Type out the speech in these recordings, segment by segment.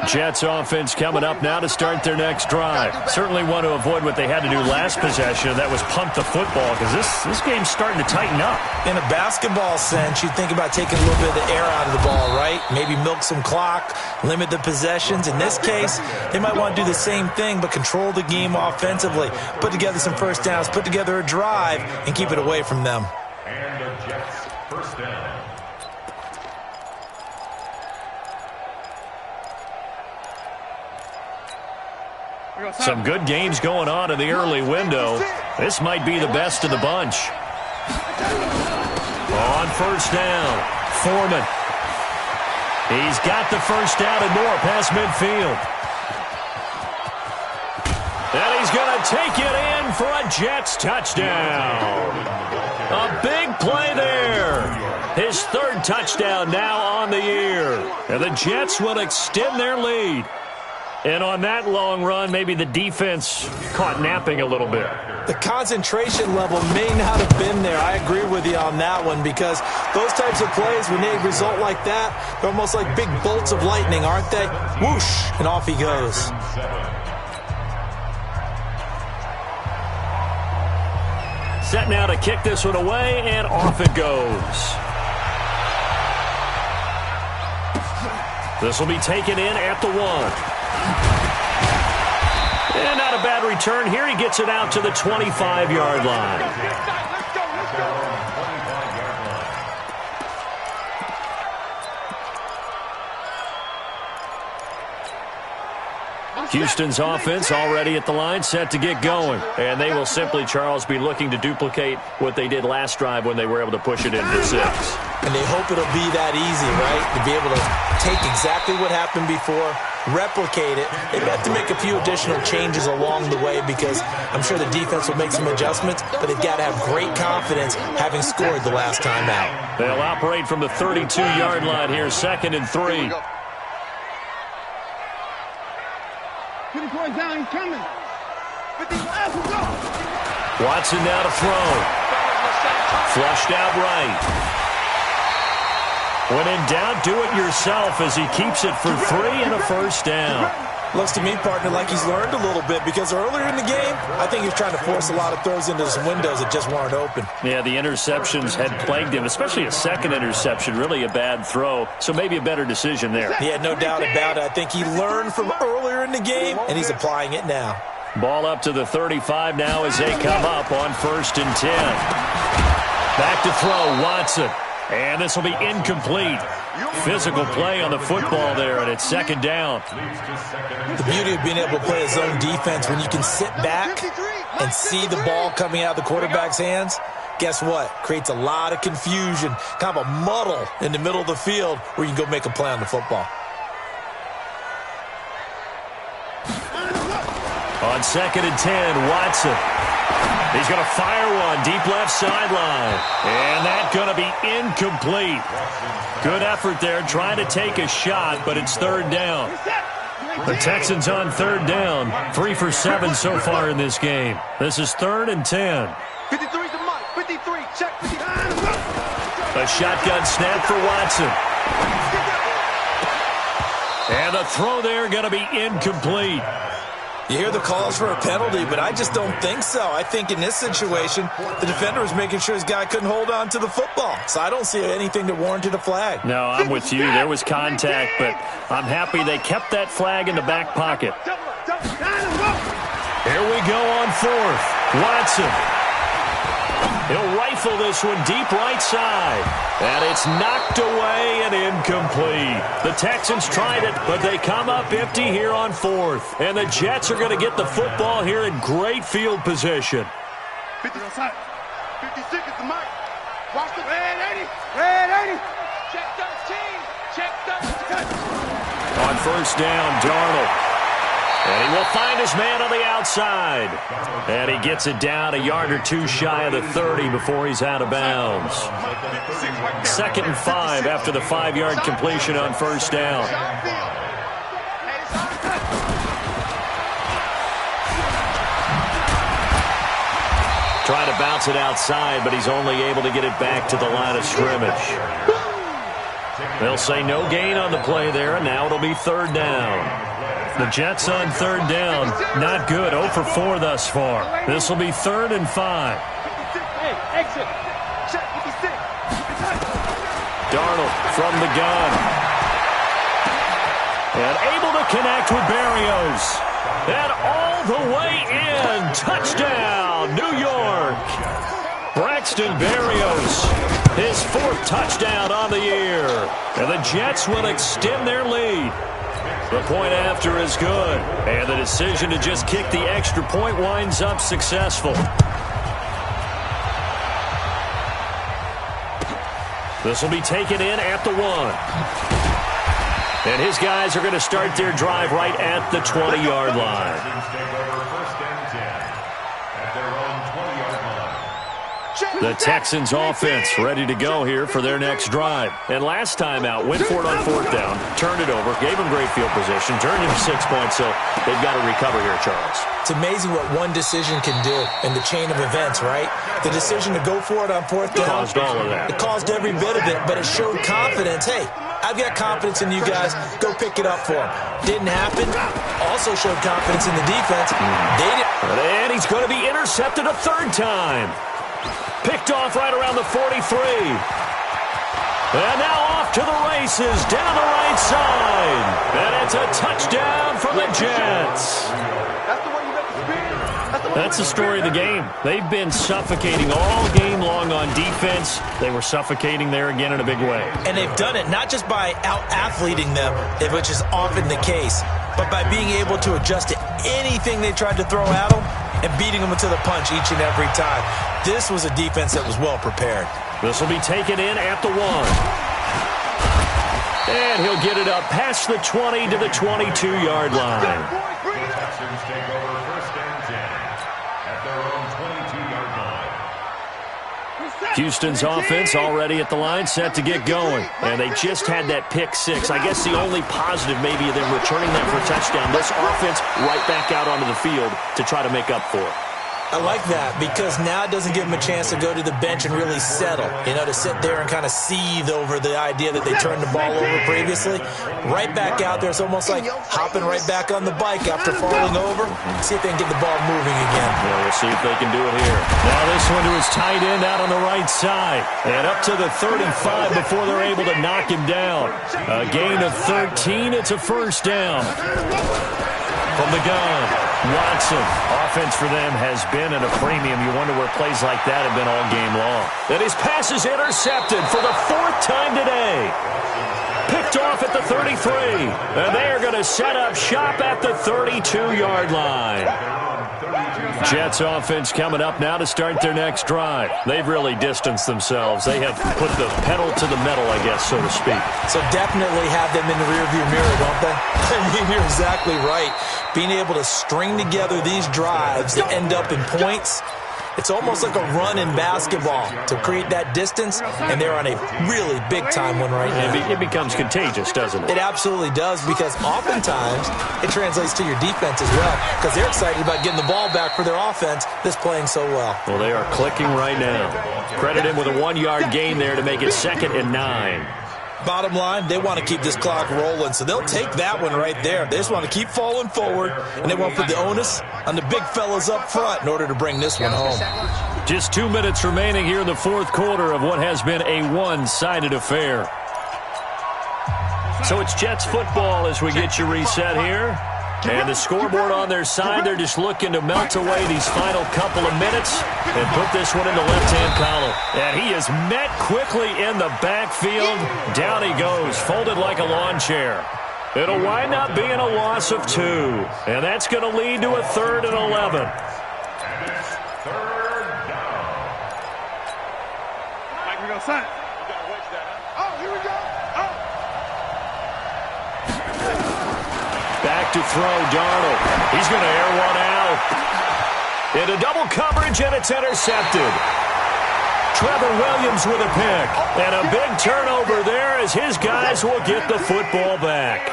Jets offense coming up now to start their next drive. Certainly want to avoid what they had to do last possession. That was punt the football, because this game's starting to tighten up. In a basketball sense, you think about taking a little bit of the air out of the ball, right? Maybe milk some clock, limit the possessions. In this case, they might want to do the same thing, but control the game offensively. Put together some first downs, put together a drive, and keep it away from them. And the Jets first down. Some good games going on in the early window. This might be the best of the bunch. On first down, Foreman. He's got the first down and more past midfield. And he's going to take it in for a Jets touchdown. A big play there. His third touchdown now on the year. And the Jets will extend their lead. And on that long run, maybe the defense caught napping a little bit. The concentration level may not have been there. I agree with you on that one, because those types of plays, when they result like that, they're almost like big bolts of lightning, aren't they? Whoosh, and off he goes. Set now to kick this one away, and off it goes. This will be taken in at the 1. And not a bad return here. He gets it out to the 25-yard line. Houston's offense already at the line, set to get going. And they will simply, Charles, be looking to duplicate what they did last drive when they were able to push it in for 6. And they hope it'll be that easy, right? To be able to take exactly what happened before, replicate it. They have to make a few additional changes along the way, because I'm sure the defense will make some adjustments, but they've got to have great confidence having scored the last time out. They'll operate from the 32-yard line here, 2nd and 3. Down, he's coming. Watson now to throw. Flushed out right. When in doubt, do it yourself as he keeps it for 3 and a first down. Looks to me, partner, like he's learned a little bit, because earlier in the game, I think he was trying to force a lot of throws into some windows that just weren't open. Yeah, the interceptions had plagued him, especially a second interception, really a bad throw, so maybe a better decision there. Yeah, no doubt about it. I think he learned from earlier in the game, and he's applying it now. Ball up to the 35 now as they come up on 1st and 10. Back to throw, Watson. And this will be incomplete. Physical play on the football there, and it's 2nd down. The beauty of being able to play a zone defense, when you can sit back and see the ball coming out of the quarterback's hands, guess what? Creates a lot of confusion, kind of a muddle in the middle of the field where you can go make a play on the football. On 2nd and 10, Watson. He's going to fire one deep left sideline. And that's going to be incomplete. Good effort there trying to take a shot, but it's 3rd down. The Texans on 3rd down. 3 for 7 so far in this game. This is 3rd and 10. 53 to Mike. 53. Check. 53. A shotgun snap for Watson. And the throw there going to be incomplete. You hear the calls for a penalty, but I just don't think so. I think in this situation, the defender was making sure his guy couldn't hold on to the football. So I don't see anything that warranted a flag. No, I'm with you. There was contact, but I'm happy they kept that flag in the back pocket. Here we go on 4th. Watson. He'll rifle this one deep right side. And it's knocked away and incomplete. The Texans tried it, but they come up empty here on 4th. And the Jets are going to get the football here in great field position. 50 outside. 56 is the mark. Watch the red 80. Red 80. Check 13. Check 13. On 1st down, Darnold. And he will find his man on the outside. And he gets it down a yard or 2 shy of the 30 before he's out of bounds. 2nd and 5 after the 5-yard completion on 1st down. Trying to bounce it outside, but he's only able to get it back to the line of scrimmage. They'll say no gain on the play there, and now it'll be third down. The Jets on third down, not good, 0 for 4 thus far. This will be 3rd and 5. Hey, exit. Check 56. Darnold from the gun. And able to connect with Berrios. And all the way in. Touchdown, New York. Braxton Berrios, his 4th touchdown on the year. And the Jets will extend their lead. The point after is good. And the decision to just kick the extra point winds up successful. This will be taken in at the 1. And his guys are going to start their drive right at the 20-yard line. The Texans offense ready to go here for their next drive. And last time out, went for it on 4th down, turned it over, gave them great field position, turned into 6 points, so they've got to recover here, Charles. It's amazing what one decision can do in the chain of events, right? The decision to go for it on 4th down. Caused all of that. It caused every bit of it, but it showed confidence. Hey, I've got confidence in you guys. Go pick it up for them. Didn't happen. Also showed confidence in the defense. They didn't. And he's going to be intercepted a 3rd time. Picked off right around the 43. And now off to the races down the right side. And it's a touchdown for the Jets. That's the way you make the spin. That's the story of the game. They've been suffocating all game long on defense. They were suffocating there again in a big way. And they've done it not just by out-athleting them, which is often the case, but by being able to adjust to anything they tried to throw at them and beating them to the punch each and every time. This was a defense that was well prepared. This will be taken in at the 1. And he'll get it up past the 20 to the 22-yard line. Texans take over 1st and 10 at their own 22-yard line. Houston's offense already at the line, set to get going. And they just had that pick 6. I guess the only positive maybe of them returning that for a touchdown. This offense right back out onto the field to try to make up for it. I like that because now it doesn't give them a chance to go to the bench and really settle, to sit there and kind of seethe over the idea that they turned the ball over previously. Right back out there. It's almost like hopping right back on the bike after falling over. See if they can get the ball moving again. Yeah, we'll see if they can do it here. Now this one to his tight end out on the right side. And up to the 35 before they're able to knock him down. A gain of 13. It's a 1st down. From the gun, Watson. Offense for them has been at a premium. You wonder where plays like that have been all game long. And his pass is intercepted for the 4th time today. Picked off at the 33. And they are going to set up shop at the 32-yard line. Jets offense coming up now to start their next drive. They've really distanced themselves. They have put the pedal to the metal, I guess, so to speak. So definitely have them in the rearview mirror, don't they? I mean, you're exactly right. Being able to string together these drives that end up in points, it's almost like a run in basketball to create that distance, and they're on a really big-time one right now. It becomes contagious, doesn't it? It absolutely does, because oftentimes it translates to your defense as well, because they're excited about getting the ball back for their offense that's playing so well. Well, they are clicking right now. Credit him with a 1-yard gain there to make it 2nd and 9. Bottom line, they want to keep this clock rolling, so they'll take that one right there. They just want to keep falling forward, and they want to put the onus on the big fellas up front in order to bring this one home. Just 2 minutes remaining here in the 4th quarter of what has been a one-sided affair. So it's Jets football as we get you reset here. And the scoreboard on their side, they're just looking to melt away these final couple of minutes and put this one in the left-hand column. And he is met quickly in the backfield. Down he goes, folded like a lawn chair. It'll wind up being a loss of 2. And that's going to lead to a 3rd and 11. Mike, we go sign. Oh, here we go. Back to throw, Darnold. He's going to air one out. Into double coverage, and it's intercepted. Trevor Williams with a pick. And a big turnover there as his guys will get the football back.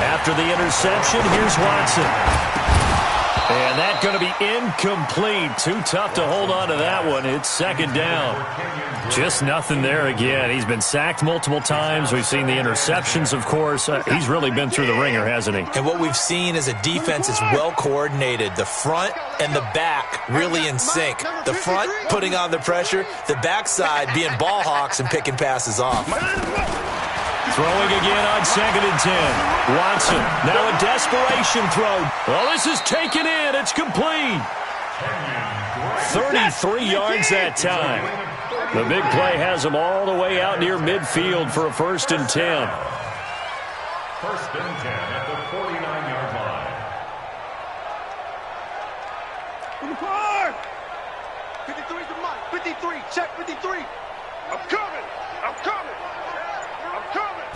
After the interception, here's Watson. And that's going to be incomplete. Too tough to hold on to that one. It's second down. Just nothing there again. He's been sacked multiple times. We've seen the interceptions, of course. He's really been through the ringer, hasn't he? And what we've seen is a defense that's well coordinated. The front and the back really in sync. The front putting on the pressure, the backside being ball hawks and picking passes off. Throwing again on 2nd and 10. Watson, now a desperation throw. Well, this is taken in. It's complete. 33 yards that time. The big play has him all the way out near midfield for a 1st and 10. 1st and 10 at the 49-yard line. 53 to Mike. 53. Check 53. I'm coming. I'm coming. I'm coming.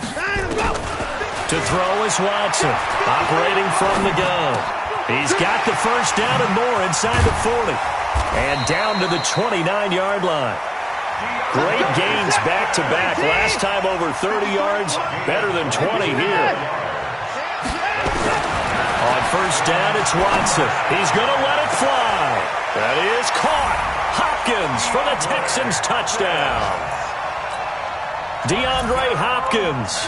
To throw is Watson, operating from the gun. He's got the 1st down and more inside the 40. And down to the 29-yard line. Great gains back-to-back. Last time over 30 yards, better than 20 here. On 1st down, it's Watson. He's going to let it fly. That is caught. Hopkins for the Texans touchdown. DeAndre Hopkins,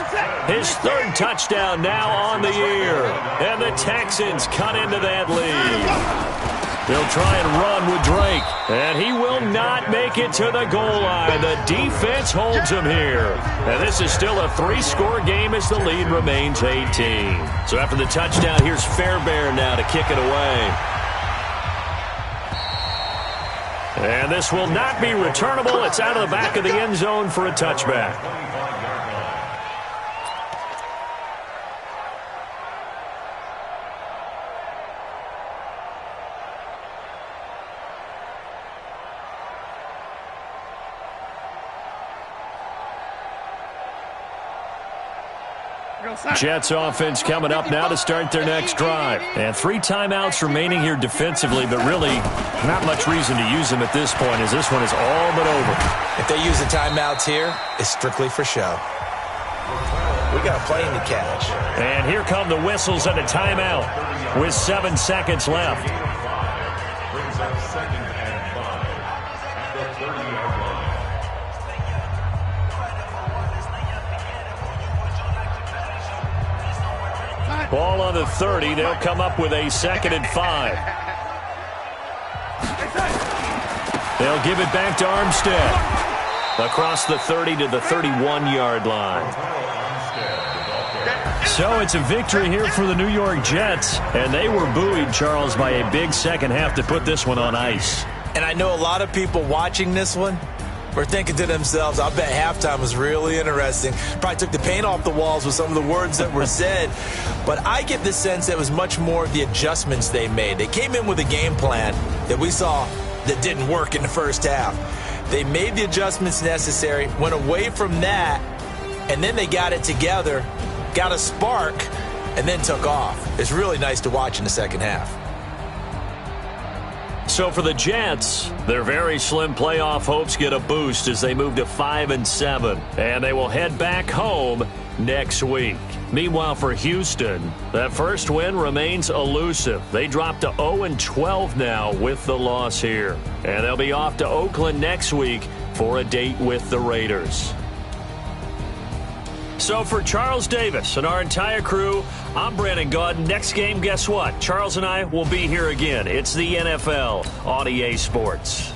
his 3rd touchdown now on the year. And the Texans cut into that lead. They'll try and run with Drake, and he will not make it to the goal line. The defense holds him here. And this is still a 3-score game as the lead remains 18. So after the touchdown, here's Fairbairn now to kick it away. And this will not be returnable. It's out of the back of the end zone for a touchback. Jets offense coming up now to start their next drive. And 3 timeouts remaining here defensively, but really not much reason to use them at this point as this one is all but over. If they use the timeouts here, it's strictly for show. We got a plane to catch. And here come the whistles and a timeout with 7 seconds left. Brings up 2nd and 5 at the 30-yard line. Ball on the 30. They'll come up with a 2nd and 5. They'll give it back to Armstead. Across the 30 to the 31-yard line. So it's a victory here for the New York Jets. And they were buoyed, Charles, by a big second half to put this one on ice. And I know a lot of people watching this one were thinking to themselves, I bet halftime was really interesting. Probably took the paint off the walls with some of the words that were said. But I get the sense that it was much more of the adjustments they made. They came in with a game plan that we saw that didn't work in the first half. They made the adjustments necessary, went away from that, and then they got it together, got a spark, and then took off. It's really nice to watch in the second half. So for the Jets, their very slim playoff hopes get a boost as they move to 5-7, and they will head back home next week. Meanwhile, for Houston, that first win remains elusive. They drop to 0-12 now with the loss here, and they'll be off to Oakland next week for a date with the Raiders. So for Charles Davis and our entire crew, I'm Brandon Gaudin. Next game, guess what? Charles and I will be here again. It's the NFL on EA Sports.